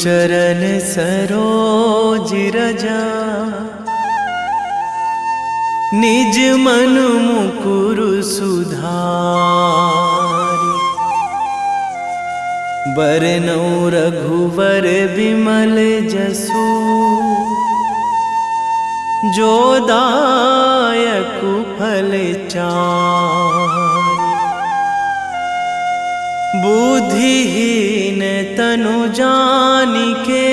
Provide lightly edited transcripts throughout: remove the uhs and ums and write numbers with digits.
चरण सरोज रजा, निज मन मुकुर सुधारि। बरनउँ रघुवर बिमल जसु, जो दायक फल चारि। बुद्धिहीन तनु जानिके,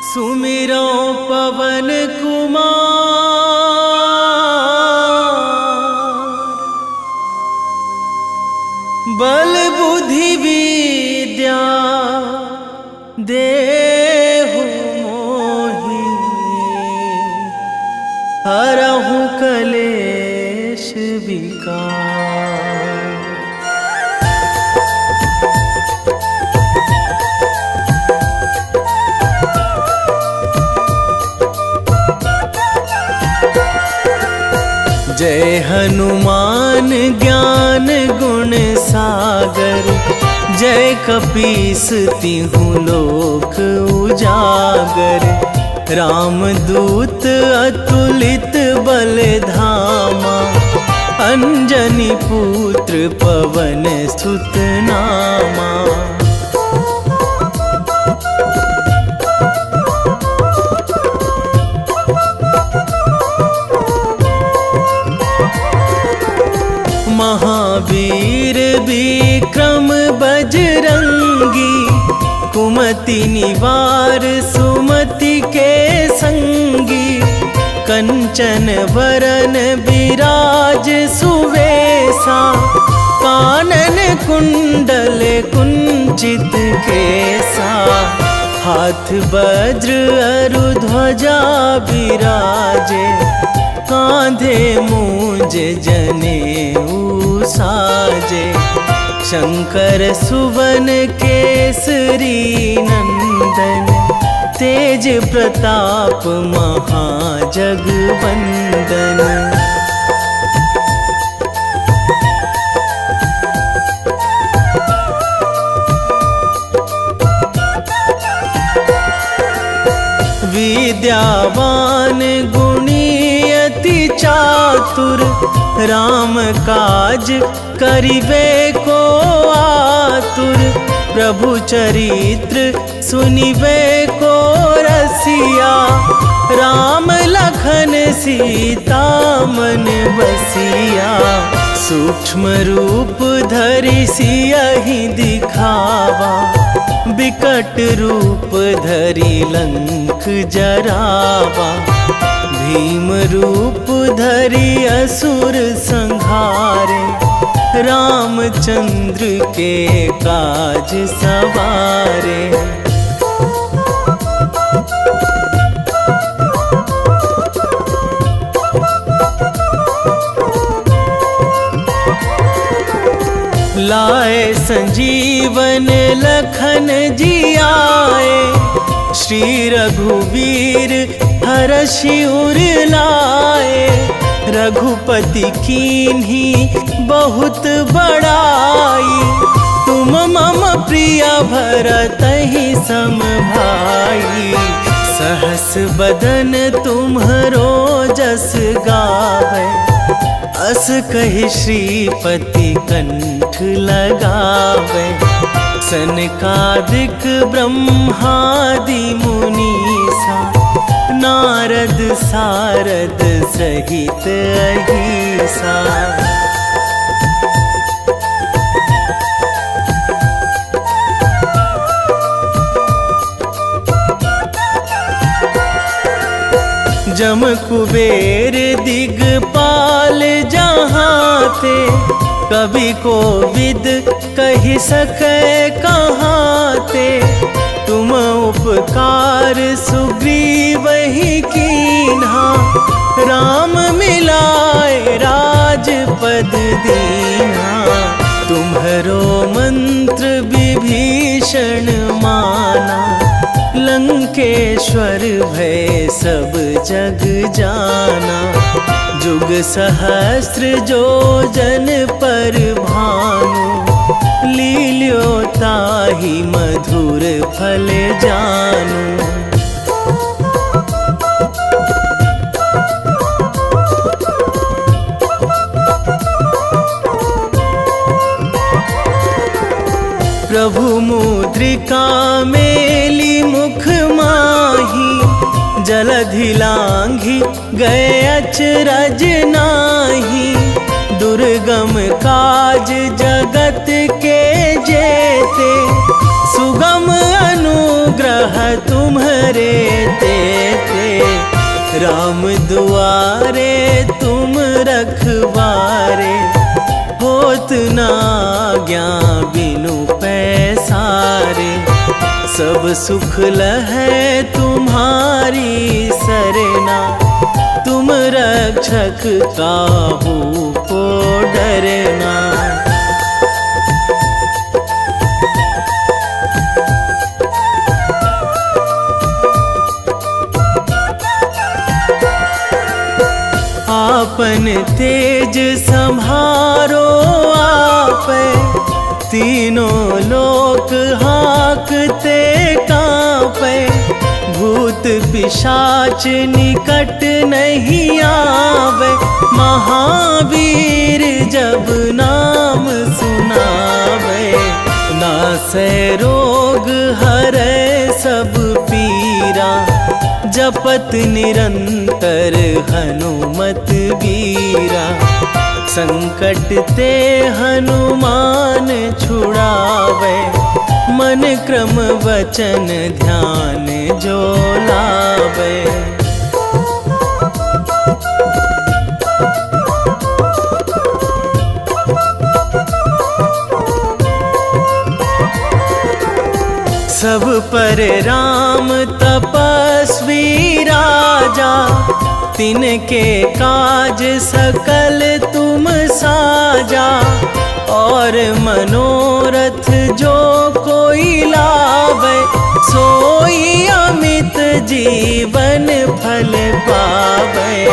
सुमिरो पवन कुमार। बल बुद्धि विद्या देहु मोहि, हरहु कलेश विकार। जय हनुमान ज्ञान गुण सागर, जय कपीस तिहु लोक उजागर। रामदूत अतुलित बल धामा, अंजनी पुत्र पवन सुत नामा। महावीर विक्रम बजरंगी, कुमति निवार सुमति के संगी। कंचन वरन विराज सुवेशा, कानन कुंडल कुंचित केसा। हाथ वज्र अरु ध्वजा विराजे, कांधे मूंज जनेऊ साजे। शंकर सुवन केसरी नंदन, तेज प्रताप महाजगवंदन। विद्यावान गुणी अति चातुर, राम काज करिबे को आतुर। प्रभु चरित्र सुनिबे को रसिया, राम लखन सीता मन बसिया। सूक्ष्म रूप धरि सियहि दिखावा, बिकट रूप धरि लंक जरावा। भीम रूप धरि असुर संहारे, रामचंद्र के काज सवारे। लाए संजीवन लखन जियाए, श्री रघुवीर हरषि उर लाए। रघुपति कीन्ही बहुत बड़ाई, तुम मम प्रिय भरतहि सम भाई। सहस बदन तुम्हरो जस गावै, अस कहि श्रीपति कंठ लगावै। सनकादिक ब्रह्मादि मुनीसा, नारद सारद सहित अहिसा। जम कुबेर दिगपाल जहाँ ते, कवि कोविद कहि सकै कहाँ ते। तुम उपकार सुग्रीवहि कीन्हा, राम मिलाए राजपद दीन्हा। तुम्हरो मंत्र विभीषण माना, लंकेश्वर भय सब जग जाना। जुग सहस्र जो जन पर भानु, लील्यो ताहि मधुर फल जानू। प्रभु मुद्रिका मेली मुख माही, जलधि लांघी गए अचरज नाही। दुर्गम काज जगत के जेते, सुगम अनुग्रह तुम्हरे तेते। राम दुआरे तुम रखवारे, होत ना आज्ञा बिनु पैसारे। सब सुख लहै तुम्हारी सरना, तुम रक्षक काहू को डरना। आपन तेज संहारो आपै, तीनों लोक हाकते कांपै। भूत पिशाच निकट नहीं आवे, महावीर जब नाम सुनावे। नासै रोग हरै सब पीरा, जपत निरंतर हनुमत वीरा। संकट ते हनुमान छुड़ावे, मन क्रम वचन ध्यान जो लावे। सब पर राम तपस्वी राजा, तिनके काज सकल तुम साजा। और मनोरथ जो कोई लावे, सोई अमित जीवन फल पावे।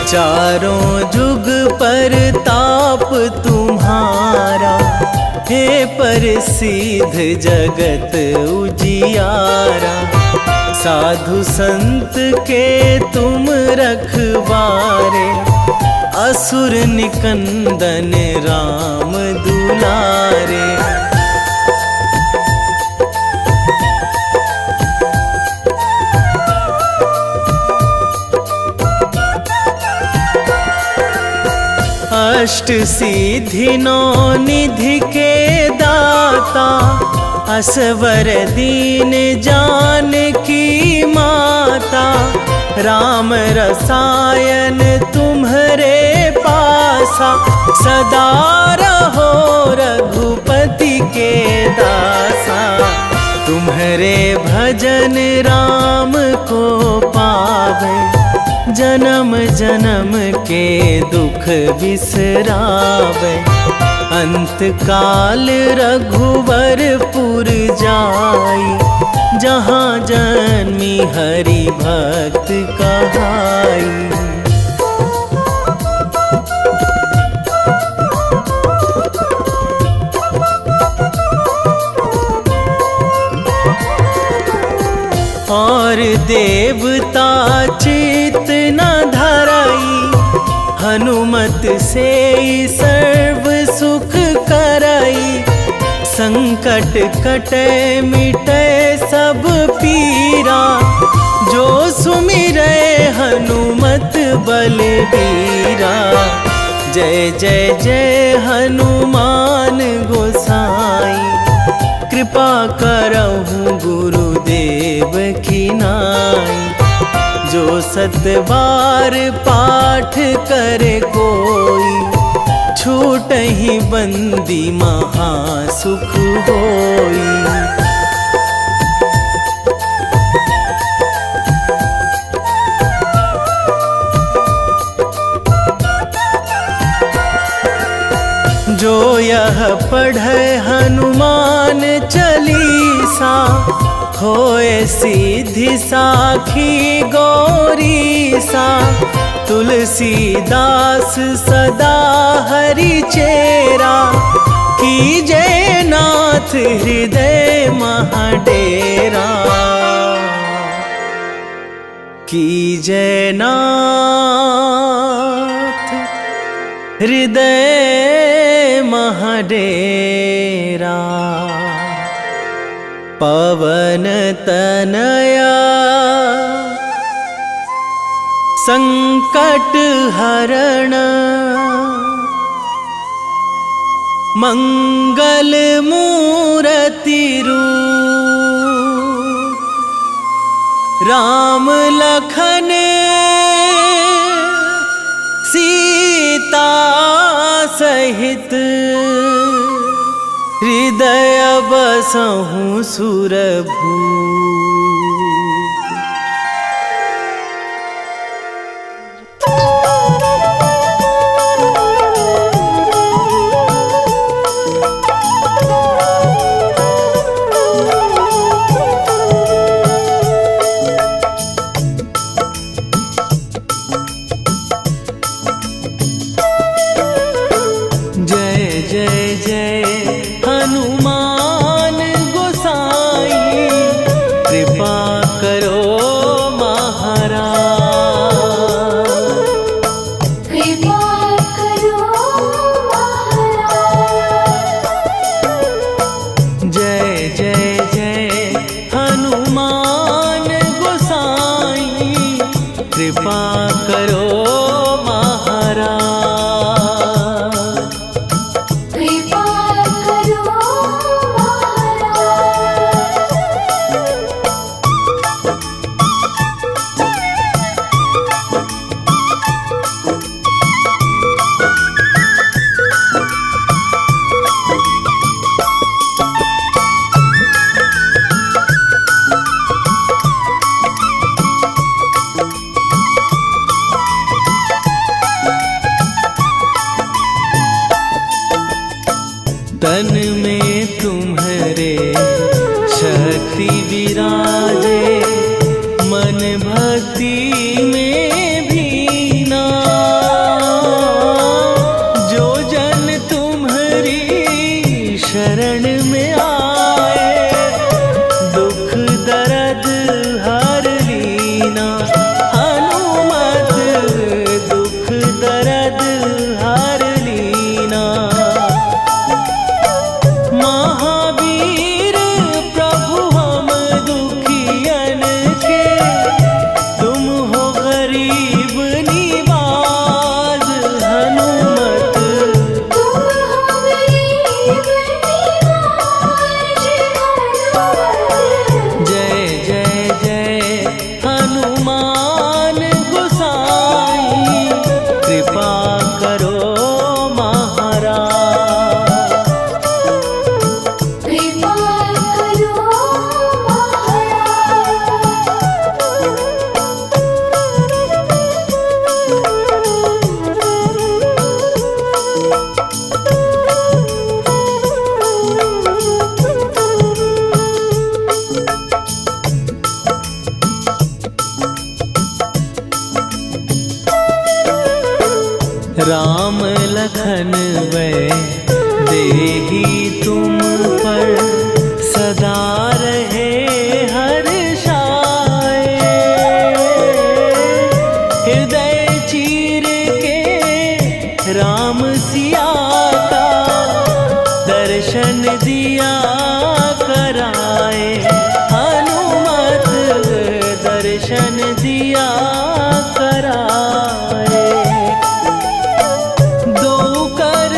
चारों जुग पर ताप तुम्हारा, हे प्रसिद्ध जगत उजियारा। साधु संत के तुम रखवारे, असुर निकंदन राम दुलारे। अष्ट सिद्धि नौ निधि के दाता, असवर दीन जानकी माता। राम रसायन तुम्हरे पासा, सदा रहो रघुपति के दासा। तुम्हरे भजन राम को पावे, जन्म जन्म के दुख बिसरावे। अंत काल रघुवरपुर जाई, जहाँ जन्मी हरि भक्त कहाई। और देवता चित न धराई, हनुमत से सर्व सुख कराई। संकट कटे मिटे सब पीरा, जो सुमिरै हनुमत बलबीरा। जय जय जय हनुमान गोसाई, कृपा करहु गुरुदेव की नाई। जो सतबार पाठ करे कोई, छूटहि बंदी महासुख होई। जो यह पढ़े हनुमान चालीसा, होए सीधी साखी गौरी सा, तुलसीदास सदा हरि चेरा, कीजे नाथ हृदय महाडेरा, कीजे नाथ हृदय महाडेरा। पवन तनया संकट हरण, मंगल मूर्ति रूप, राम लखन सीता सहित, हृदय बसहु सुरभूप। जय जय जय हनुमान गोसाई, कृपा करो महाराज, कृपा करो महाराज। जय जय जय हनुमान गोसाई, कृपा करो महाराज, कृपा करो तन में तुम्हारे शक्ति विराजे, मन भक्ति में भीना, जो जन तुम्हारी शरण में आए, दुख दर्द हर लीना, हनुमत दुख दर्द हर लीना। महावीर प्रभु हम दुखियन के, तुम हो गरीब निवाज, हनुमत तुम हो गरीब निवाज, हनुमत। जय जय जय हनुमान गोसाई, कृपा करो महाराज, कृपा करो राम लखन वै देही तुम पर, सदा रहे हर्षाए, हृदय चीर के राम सिया का, दर्शन दिया कराए, हनुमत दर्शन दिया कराए। दो कर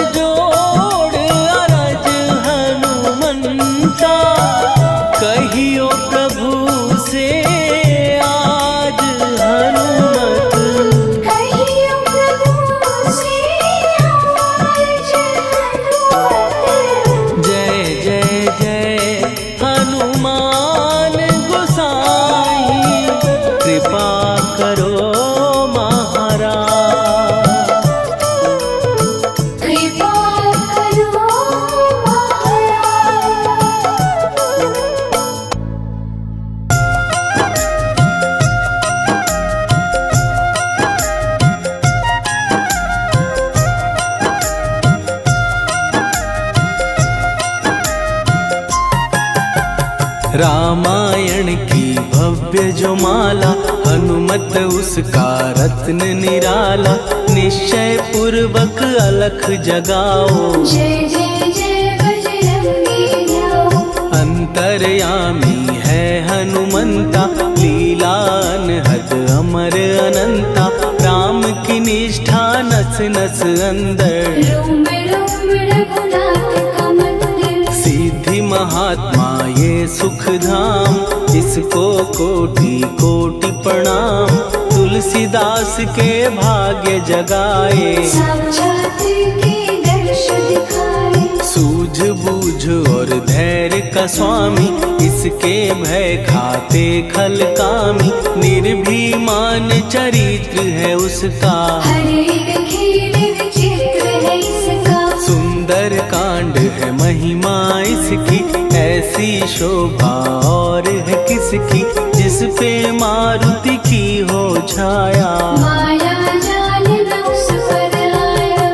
रामायण की भव्य जो माला, हनुमत उसका रत्न निराला। निश्चय पूर्वक अलख जगाओ, जय जय जय बजरंगी जाओ। अंतर्यामी है हनुमंता, लीला अनहद अमर अनंता। राम की निष्ठा नस नस अंदर, रोम रोम रघुनाथ का मंदिर। सिद्धि महात्मा ये सुख धाम, इसको कोटि कोटि प्रणाम। तुलसीदास के भाग्य जगाए, साक्षात के दर्श दिखाए। सूझ बूझ और धैर्य का स्वामी, इसके भय खाते खल कामी। निर्भीमान चरित्र है उसका, हर एक खेल विचित्र है इसका। सुंदर कांड है महिमा इसकी। ऐसी शोभा और है किसकी, जिस पे मारुति की हो छाया। माया जाल न उस पर आया।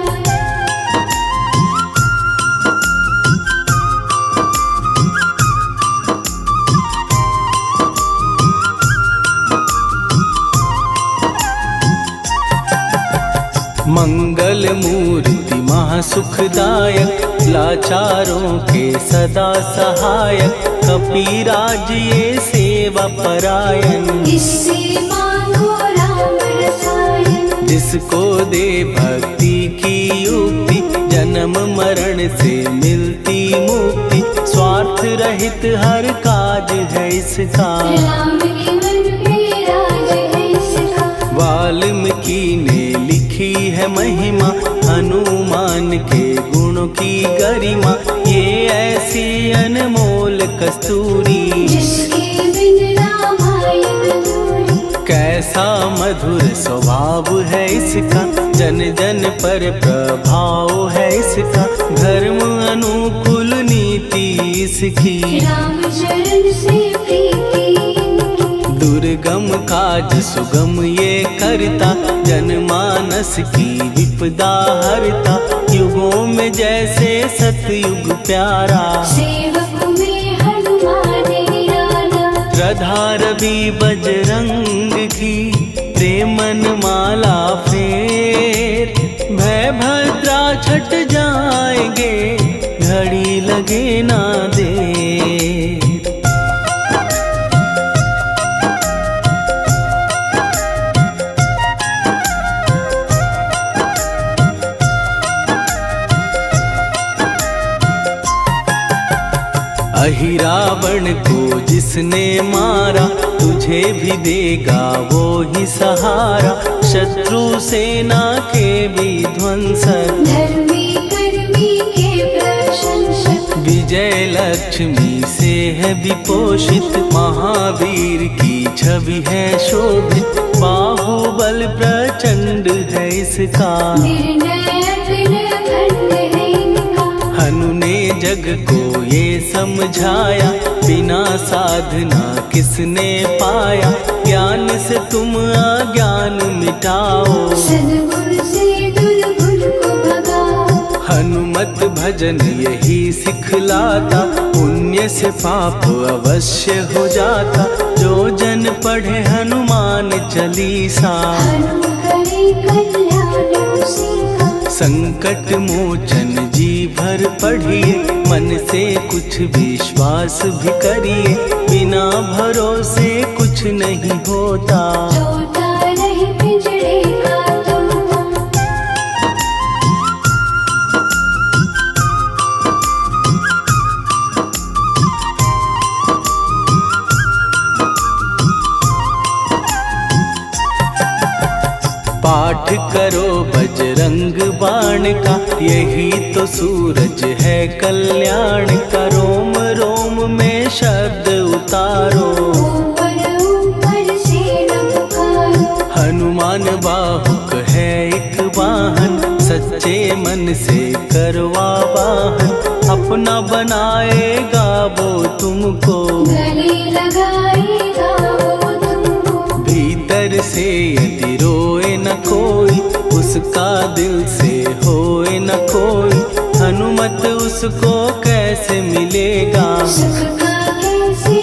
मंगल मूर्ति महासुखदायक, लाचारों के सदा सहायक। कपीराज ये सेवा परायण, इससे मांगो राम रसायन। जिसको दे भक्ति की युक्ति, जन्म मरण से मिलती मुक्ति। स्वार्थ रहित हर काज है इसका, राम के मन पे राज है इसका। वाल्मीकि ने लिखी है महिमा, हनुमान के गुणों की गरिमा। ये ऐसी अनमोल कस्तूरी, जिसके बिन रामायण अधूरी। कैसा मधुर स्वभाव है इसका, जन जन पर प्रभाव है इसका। धर्म अनुकूल नीति इसकी, राम चरण से प्रीति इनकी। दुर्गम काज सुगम ये करता, जनमानस की विपदा हरता। युगों में जैसे सतयुग प्यारा, सेवक में हनुमान निराला। श्रद्धा रवि बजरंग की, प्रेमन माला फेर। भय भद्रा छट जाएंगे, घड़ी लगे ना देर। अहिरावण को जिसने मारा, तुझे भी देगा वो ही सहारा। शत्रु सेना के विध्वंसक, धर्मी कर्मी के प्रशंसक। विजय लक्ष्मी से है विपोषित। महावीर की छवि है शोभित, बाहुबल प्रचंड है इसका। निर्णय अखंड है इनका। हनु ने जग को ये समझाया, बिना साधना किसने पाया। ज्ञान से तुम अज्ञान मिटाओ, सद्गुण से दुर्गुण को भगाओ। हनुमत भजन यही सिखलाता, पुण्य से पाप अवश्य हो जाता। जो जन पढ़े हनुमान चालीसा, हनु करे कल्याण उसी का। संकट मोचन जी भर पढ़िए, मन से कुछ विश्वास भी करिए। बिना भरोसे कुछ नहीं होता, तोता रहे पिंजड़े का तोता। पाठ करो बजरंग बाण का, यही तो सूरज है कल्याण का। रोम रोम में शब्द उतारो, ऊपर ऊपर से न पुकारो। हनुमान बाहुक है एक वाहन, सच्चे मन से करवा वाहन। अपना बनाएगा वो तुमको, गले लगाएगा वो तुमको। भीतर से यदि रोए न कोई, उसका दिल से होए न कोई। हनुमत उसको कैसे मिलेगा, सुख का कैसे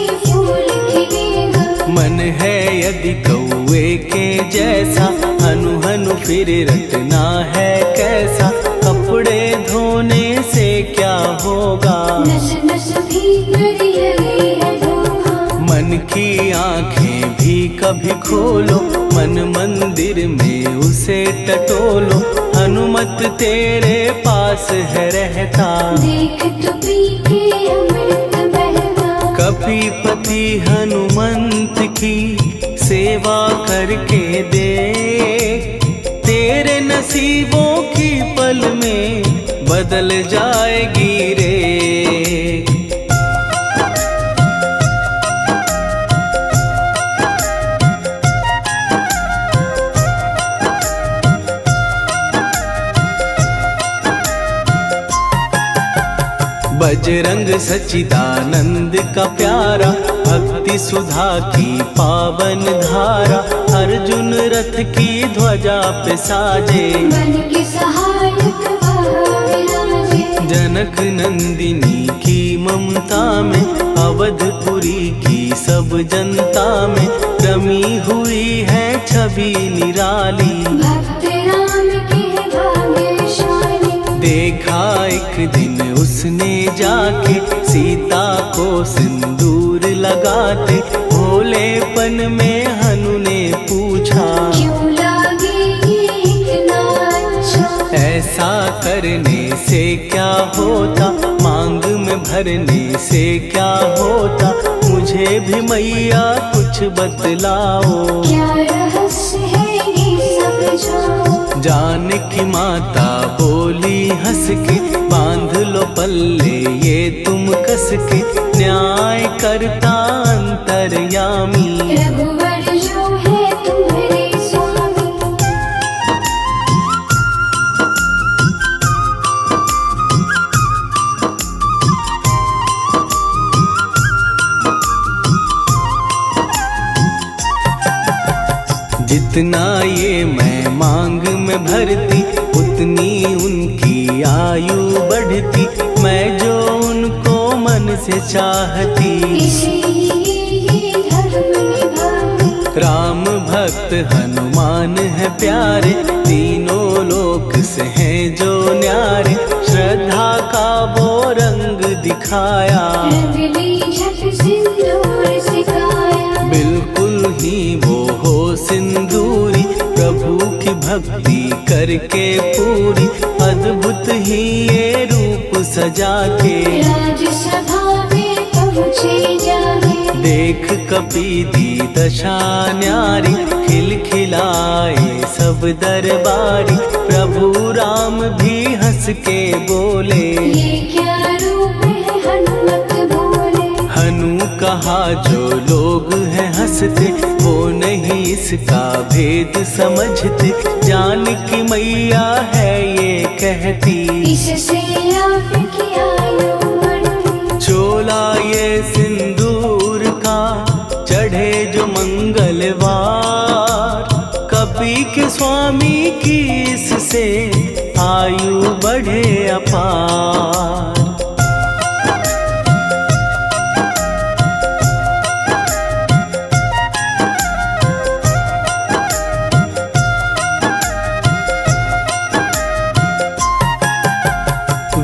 यदि कौए के जैसा, हनु हनु फिर रटना है कैसा। कपड़े धोने से क्या होगा, नस नस भीतर यही है धोखा। मन की आंखें भी कभी खोलो, मन मंदिर में उसे टटोलो। हनुमत तेरे पास है रहता, देख तो पी के अमृत बहता। कपीपति हनुमंत की सेवा करके दे, तेरे नसीबों की पल में बदल जाएगी रे। बजरंग सच्चिदानंद का प्यारा, भक्ति सुधा की पावन धारा। अर्जुन रथ की ध्वजा पे साजे, बन के सहायक वहाँ विराजे। जनक नंदिनी की ममता में, अवधपुरी की सब जनता में रमी हुई है छवि निराली। भक्त राम के भाग्यशाली, देखा एक दिन उसने जाके सीता को सिंदूर लगाते। भोलेपन में हनु ने पूछा, क्यों लागे ये इतना अच्छा। ऐसा करने से क्या होता, मांग में भरने से क्या होता। मुझे भी मैया कुछ बतलाओ, क्या रहस्य है ये सब जाओ। जानकी माता बोली हंस के, बांध लो पल्ले ये तुम कस के। न्याय करता अंतर्यामी, रघुवर जो है तुम्हारे स्वामी। जितना ये मैं मांग में भरती, उतनी उनकी आयु बढ़ती। मैं जो उनको मन से चाहती, इसीलिए धर्म निभाती। राम भक्त हनुमान है प्यारे, तीनों लोक से हैं जो न्यारे। श्रद्धा का वो रंग दिखाया, रंग ली झट सिंदूर सिखाया। बिल्कुल ही वो हो सिंदूरी, प्रभु की भक्ति करके पूरी। अद्भुत ही ये रूप सजा के, राजसभा में पहुँचे जाके। देख कपीदी दशा न्यारी, खिलखिलाए सब दरबारी। प्रभु राम भी हंस के बोले, ये क्या रूप है हनुमत बोले। हनु कहा जो लोग हैं हंसते, वो नहीं इसका भेद समझते। जानकी मैया है ये कहती, इससे आपकी आयु बढ़ती। चोला ये सिंदूर का चढ़े जो मंगलवार। कपी के स्वामी की इससे आयु बढ़े अपार।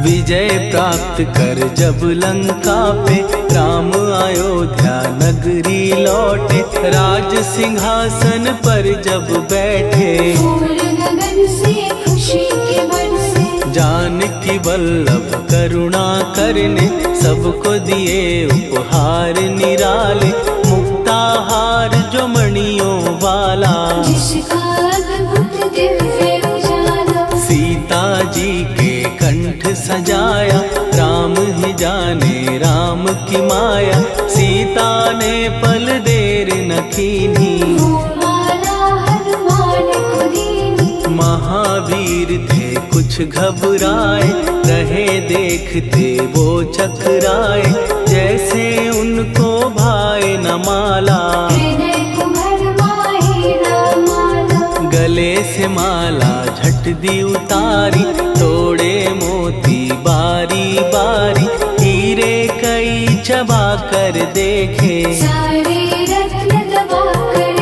विजय प्राप्त कर जब लंका पे, राम अयोध्या नगरी लौटे। राज सिंहासन पर जब बैठे, फूल गगन से खुशी के बरसे। जानकी वल्लभ करुणा करने, सबको दिए उपहार निराले। मुक्ताहार जो मणियों वाला, जिसका अद्भुत दिव्य उजाला। सीता जी के कंठ सजाया। राम ही जाने राम की माया, सीता ने पल देर न कीन्ही। वो माला हनुमान को दीनी। महावीर थे कुछ घबराए, रहे देखते वो चकराए। जैसे उनको भाए न माला, हृदय को भरमाए न माला। गले से माला झट दी उतारी। तोड़े मोती बारी बारी, हीरे कई चबा कर देखे। सारे रत्न दबा कर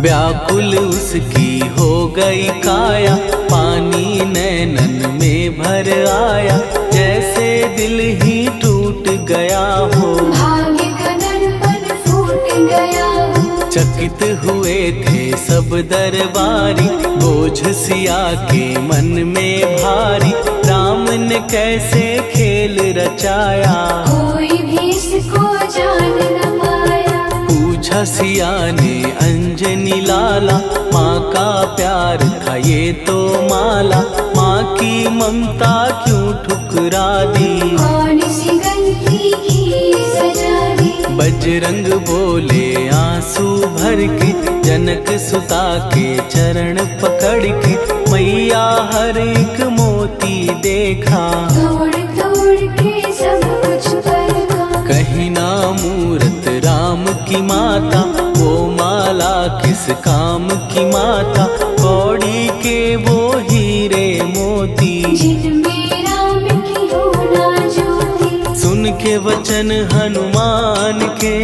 व्याकुल उसकी हो गई काया, पानी नैनन में भर आया, जैसे दिल ही टूट गया हो। भाग्य का दर्पण फूट गया हो। चकित हुए थे सब दरबारी, बोझ सिया के मन में भारी, राम ने कैसे खेल रचाया, कोई भी इसको जान न पाया। पूछा सिया ने अंजनी लाला, माँ का प्यार था ये तो माला, माँ की ममता क्यों ठुकरा दी, कौन सी गलती की सजा दी। बजरंग बोले आंसू भर के, जनक सुता के चरण पकड़ के, मैया हर एक मोती देखा, तोड़ तोड़ के सब कुछ परखा। कहीं ना मूरत राम की माता, वो माला किस काम की माता, कौड़ी के वो हीरे मोती, जिनमें राम की होना ज्योति। सुन के वचन हनुमान के,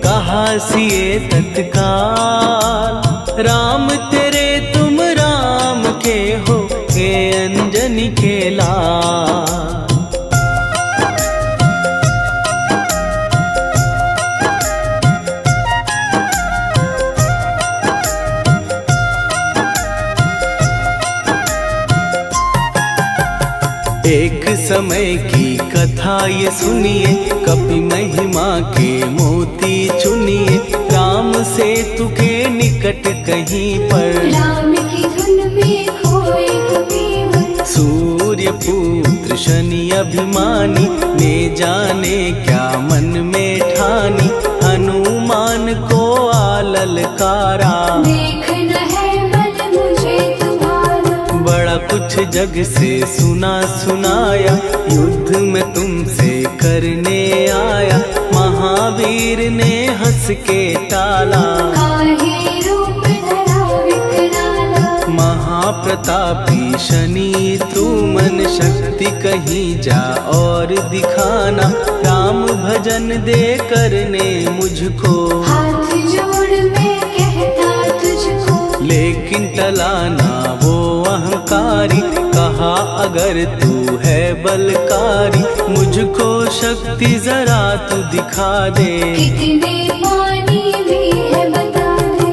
कहा सिए तत्काल, राम तेरे तुम राम के हो, के अंजनी के लाल। एक समय की कथा ये सुनिए, कपि महिमा के मोती चुनिए, राम सेतु के निकट कहीं पर, राम की धुन में खोए कबीर। सूर्य पुत्र शनि अभिमानी, ने जाने क्या मन में ठानी, हनुमान को आललकारा, देखना है बल मुझे तुम्हारा। बड़ा कुछ जग से सुना सुनाया, युद्ध में तुमसे करने आया, महावीर ने हंस के टाला, काहे रूप धरा विकराला। महाप्रतापी शनि तू मन शक्ति कहीं जा और दिखाना, राम भजन दे करने मुझको, हाथ जोड़ मैं कहता तुझको। लेकिन टला ना वो अहंकारी, कहा अगर तू है बलकारी, मुझको शक्ति जरा तू दिखा दे, कितने पानी भी है बता दे।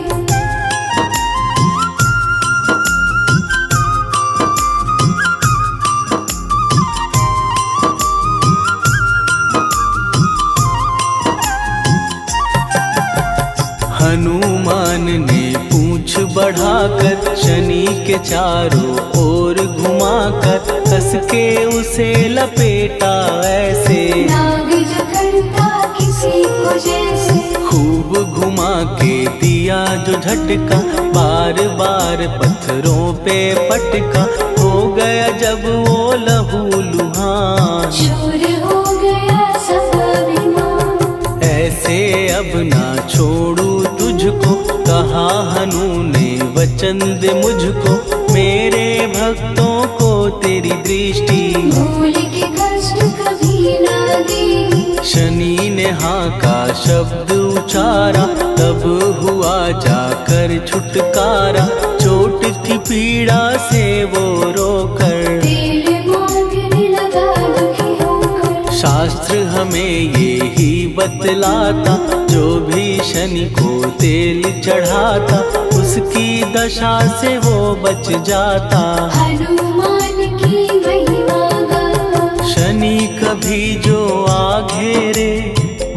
हनुमान ने पूंछ बढ़ाकर, शनि के चारों ओर घुमाकर, कस के उसे लपेटा ऐसे, नाग जो करता किसी को जैसे। खूब घुमा के दिया जो झटका, बार बार पत्थरों पे पटका, हो गया जब वो लहू लुहान, चूर हो गया सब अभिमान। ऐसे अब ना छोड़ू तुझको, कहा हनु ने वचन दे मुझको, मेरे भक्तों को तेरी दृष्टि, भूल के कष्ट कभी ना दी। शनि ने हाँ का शब्द उचारा, तब हुआ जाकर छुटकारा, चोट की पीड़ा से वो रोकर, तेल मांगने लगा दुखी होकर। शास्त्र हमें ये ही बतलाता, जो भी शनि को तेल चढ़ाता, उसकी दशा से वो बच जाता, हनुमान की महिमा गाता। शनि कभी जो आ घेरे,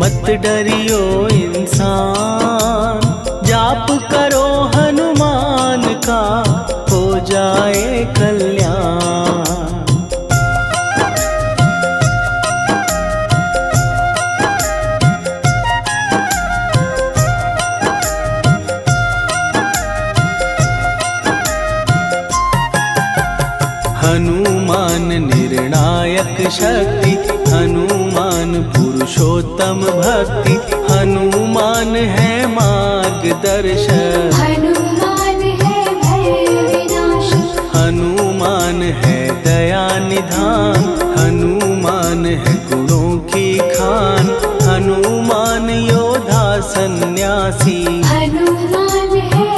मत डरियो इंसान, जाप करो हनुमान का, हो जाए कल्याण। हनुमान निर्णायक शक्ति, हनुमान पुरुषोत्तम भक्ति, हनुमान है मार्गदर्शक, हनुमान है भय विनाशक। हनुमान है दया निधान, हनुमान है गुणों की खान, हनुमान योद्धा सन्यासी, हनुमान है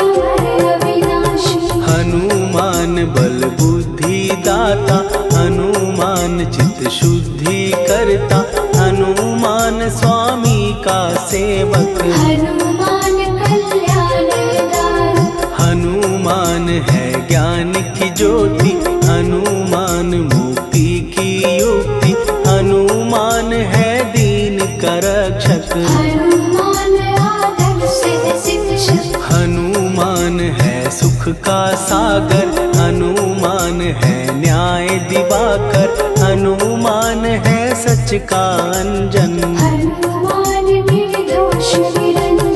हनुमान बल बुद्धि दाता, हनुमान चित्त शुद्धि करता, हनुमान स्वामी का सेवक। हनुमान कल्याणदायक, हनुमान है ज्ञान की ज्योति, हनुमान मुक्ति की युक्ति, हनुमान है दीन का रक्षक। हनुमान आदर्श शिक्षक, हनुमान है सुख का सागर, हनुमान है न्याय दिवाकर, हनुमान है सच का अंजन। हनुमान निर्दोष निरंजन।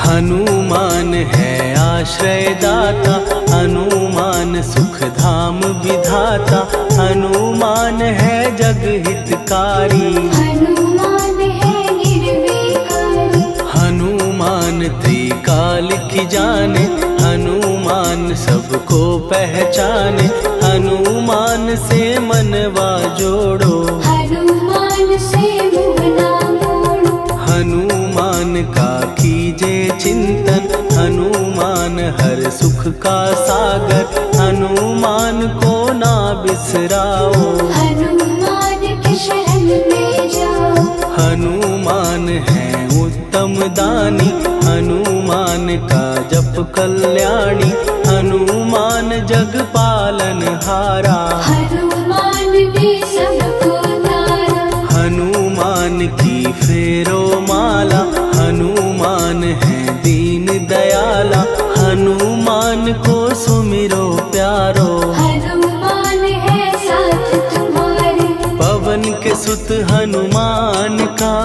हनुमान है आश्रय दाता, हनुमान सुख धाम विधाता, हनुमान है जग हितकारी। हनुमान है निर्विकारी, हनुमान त्रिकाल की जाने, हनुमान सबको पहचाने, हनुमान से मनवा जोड़ो। हनुमान से मुँह ना मोड़ो। हनुमान का कीजे चिंतन, हनुमान हर सुख का सागर, हनुमान को ना बिसराओ। हनुमान के शरण में जाओ। हनुमान है उत्तम दानी, हनुमान का जप कल्याणी, हनुमान जग पालन हारा। हनुमान ने सबको तारा। हनुमान की फेरो माला, हनुमान है दीन दयाला, हनुमान को सुमिरो प्यारो। हनुमान है साथ तुम्हारे। पवन के सुत हनुमान का,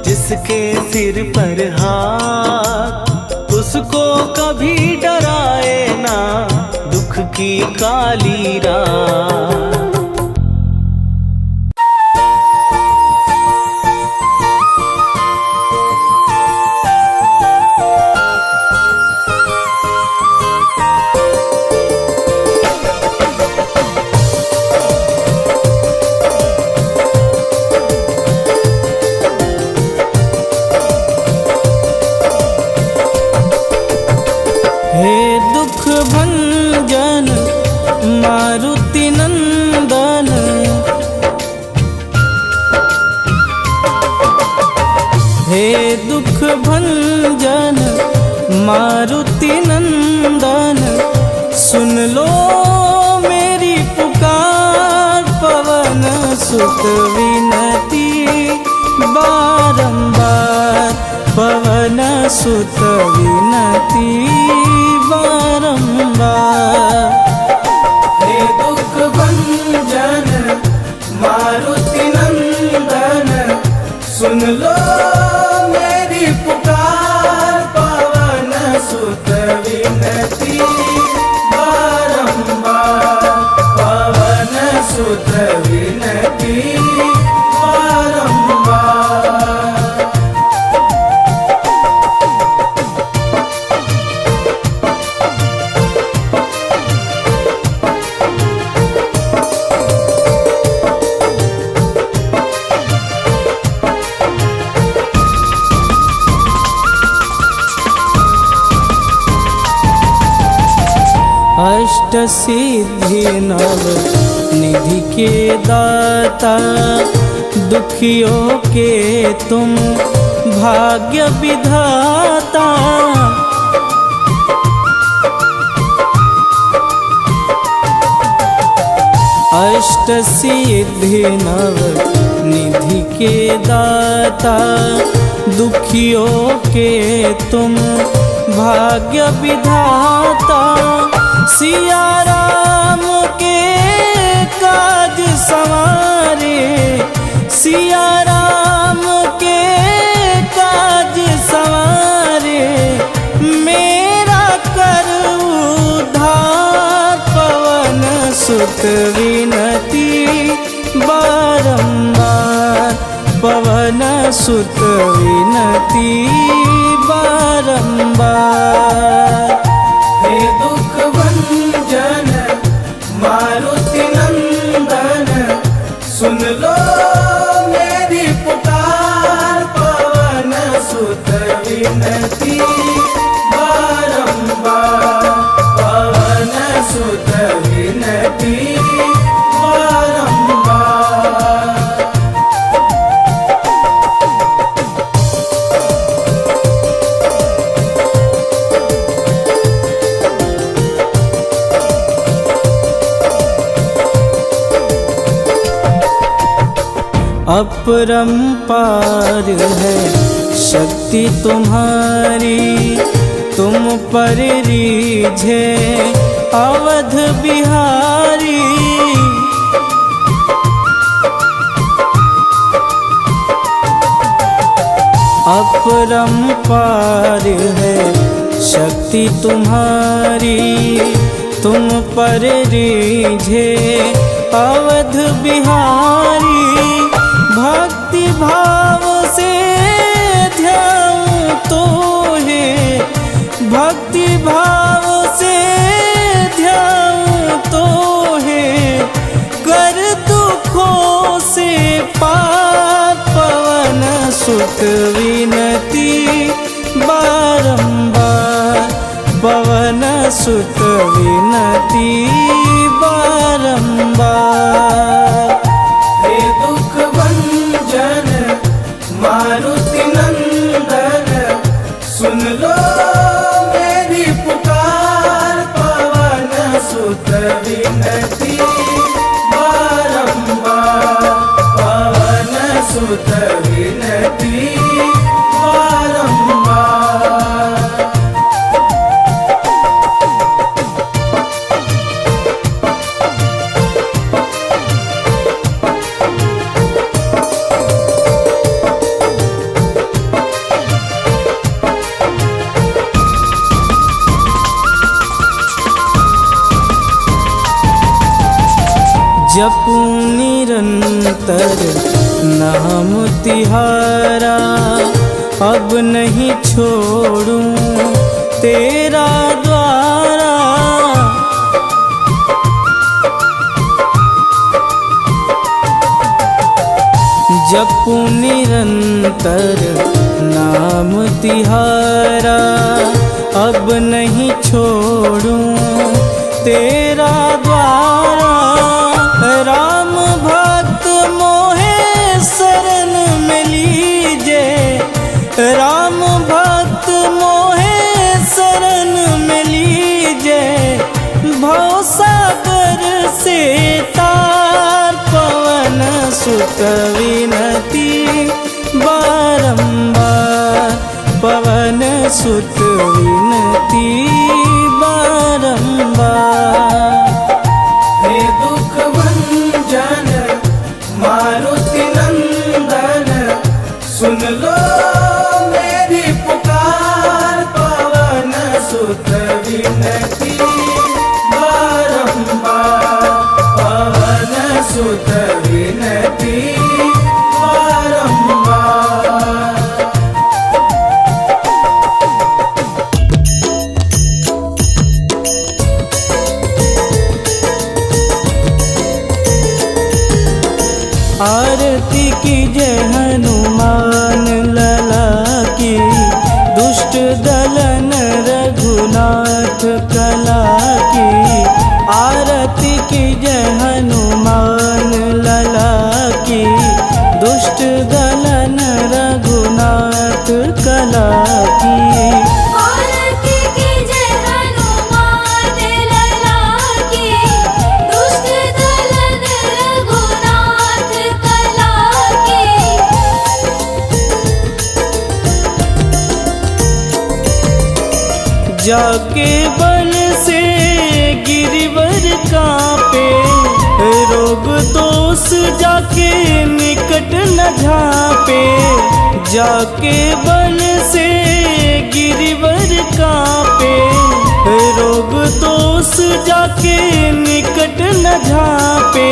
जिसके सिर पर हाथ, उसको कभी डराए ना दुख की काली रात। हे दुख भंजन मारुति नंदन, हे दुख भंजन मारुति नंदन, सुन लो मेरी पुकार, पवन सुत विनती बारंबार, पवन सुत विनती बारंबार। हे दुख भंजन मारुति नंदन, सुन लो मेरी पुकार, पवन सुत विनती बारंबार, पवन सुत विनती बारंबार। अष्ट सिद्धि नव निधि के दाता, दुखियों के तुम भाग्य विधाता। अष्ट सिद्धि नव निधि के दाता, दुखियों के तुम भाग्य विधाता। सिया राम के काज सवारे, सिया राम के काज सवारे, मेरा कर उद्धार, पवन सुत विनती बारंबार, पवन सुत विनती बारंबार। हे दुख भंजन मारुति अपरंपार है शक्ति तुम्हारी, तुम पर रीझे अवध बिहारी। अपरंपार है शक्ति तुम्हारी, तुम पर रीझे अवध बिहारी। भक्ति भाव से ध्याऊं तो है, भक्ति भाव से ध्याऊं तो है, कर दुखों से पार पवन सुत विनती बारंबार, पवन सुत विनती बारंबार। हे दुख भंजन मारुति नंदन, सुन लो मेरी पुकार, पवन सुत विनती बारंबार, पवन सुत विनती बारंबार। जपूं निरंतर नाम तिहारा, अब नहीं छोड़ूं तेरा द्वारा। जपूं निरंतर नाम तिहारा, अब नहीं छोड़ूं तेरा द्वारा। राम भक्त मोहे शरण में लीजे, राम भक्त मोहे शरण में लीजे। भवसागर से तार पवन सुत विनती बारंबार, पवन सुत विनती बारंबार। हे दुख भंजन मारुति नंदन, सुन लो मेरी पुकार, पवन सुत विनती बारंबार, पवन सुत विनती बारंबार। आरती की जय हनुमान लला की, दुष्ट दलन रघुनाथ कला की। आरती की जय हनुमान लला की, दुष्ट दलन रघुनाथ कला की। आरती की जय हनुमान लला की, दुष्ट दलन रघुनाथ कला की। जाके बल से गिरिवर कांपे, रोग दोष जाके निकट न झांपे। जाके बल से गिरिवर कांपे, रोग दोष जाके निकट न झांपे।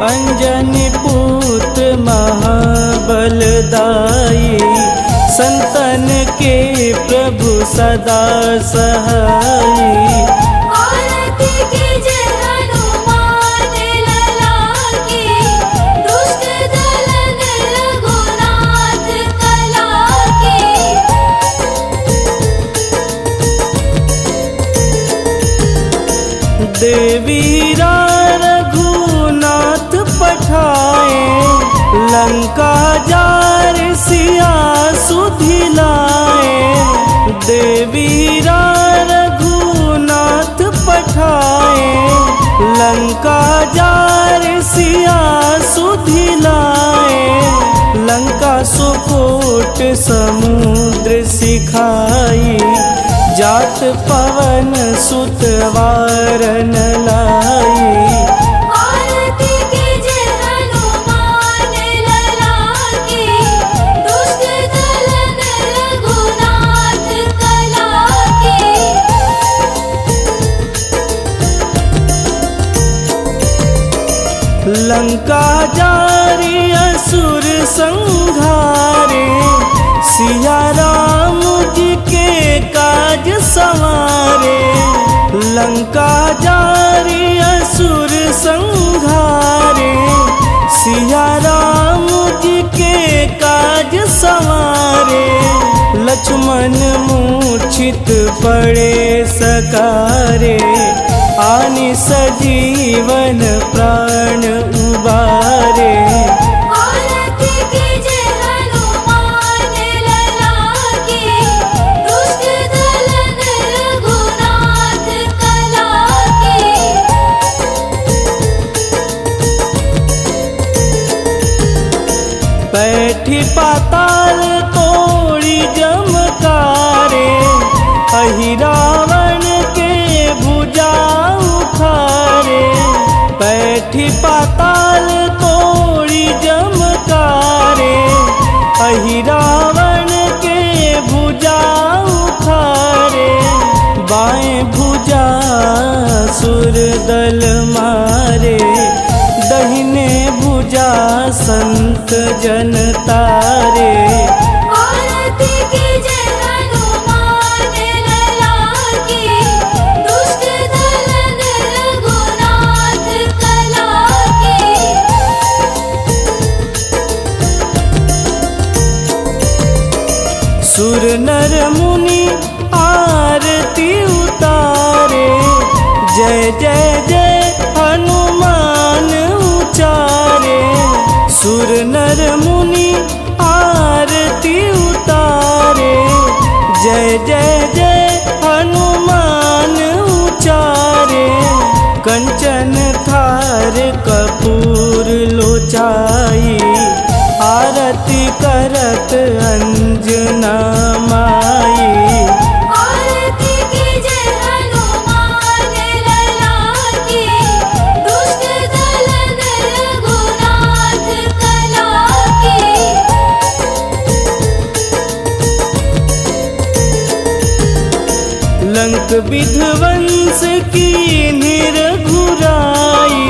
अंजनी पुत्र महाबलदाई, संतन के प्रभु सदा सहाई। आरती की जय हनुमान लला की, दुष्ट दलन रघुनाथ कला की। देवीरा रघुनाथ पठाए, लंका जार सिया सुधिलाए। देवीरा रघुनाथ पठाए, लंका जार सिया सुधिलाए। सुकूट समुद्र सिखाई, जात पवन सुत वारन लाई। आरती कीजे हनुमान लला की, दुष्ट दलन रघुनाथ कला की। लंका जारी असुर संहारे, सिया राम जी के काज संवारे। लंका जारी असुर संहारे, सिया राम जी के काज संवारे। लक्ष्मण मूर्छित पड़े सकारे, आनि सजीवन प्राण उबारे। आरती कीजे हनुमान लला की, दुष्ट दलन रघुनाथ कला की। बैठी पाताल तोड़ी जमकारे, अहि रावण के भुजा उखारे। बैठी पाताल तोड़ी जमकारे, अहि रावण के भुजा उखारे। बाएं भुजा सुर दल मारे, दहिने भुजा संत जन तारे। आरती कीजे हनुमान लला की, दुष्ट दलन रघुनाथ कला की। सुर नर मुनि आरती उतारे, जय जय जय हनुमान उचारे। सुर नर मुनि आरती उतारे, जय जय जय हनुमान उचारे। कंचन थार कपूर लोचाई, आरती करत अंजना माई। आरती कीजे हनुमान लला की, दुष्ट दलन रघुनाथ कला की। लंक विध्वंस की निरघुराई,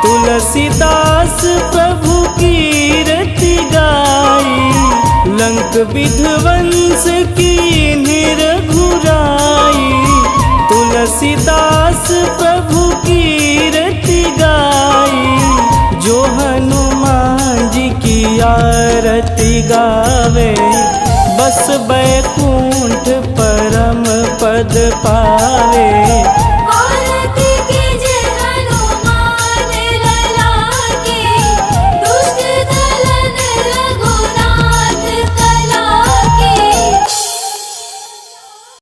तुलसीदास प्रभु कीरति गाई। लंक विध्वंस की निरघुराई, तुलसीदास प्रभु कीरति गाई। जो हनुमान जी की आरती गावे, बस बैकुंठ परम पद पावे।